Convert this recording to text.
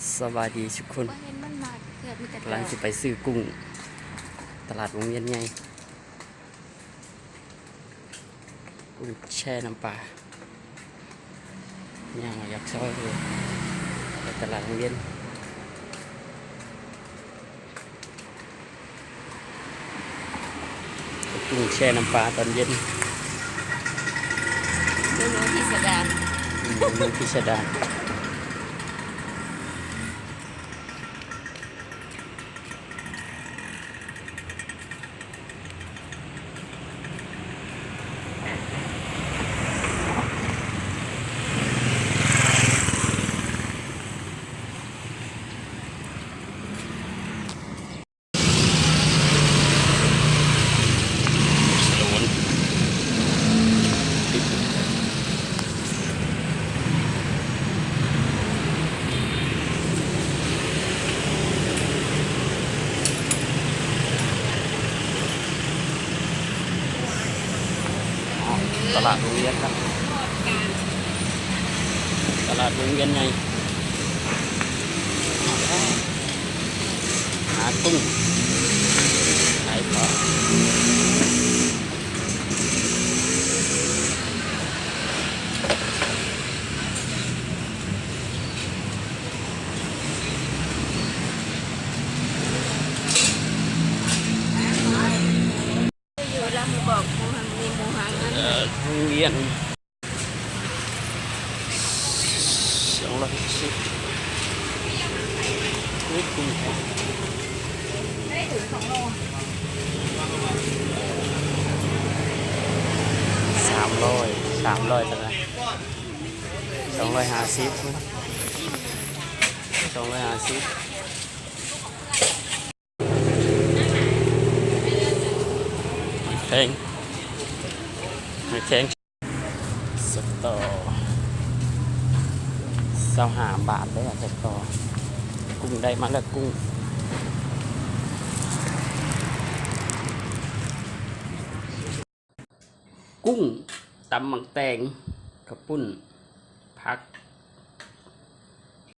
สวัสดีทุกคนกำลังจะไปซื้อกุ้งตลาดวงเวียนใหญ่กุ้งแช่น้ำปลาย่างอยากซอยเลยไปตลาดวงเวียนกุ้งแช่น้ำปลาตอนเย็นเมนูพิสดารเมนูพิสดารตลาดวงเวียนครับตลาดวงเวียนใหญ่หากุ้งขายปลาอยู่แล้วมาบอกมูฮันมีมูฮันนั้นวงเวียน210นี่กุ้งได้ถึง2 โล300เท่าไหร่250แพงไม่แพงสตอ25 บาทเลยอะสตอกุ้งได้มาแล้วกุ้งตำหมักแตงกระปุ้นผัก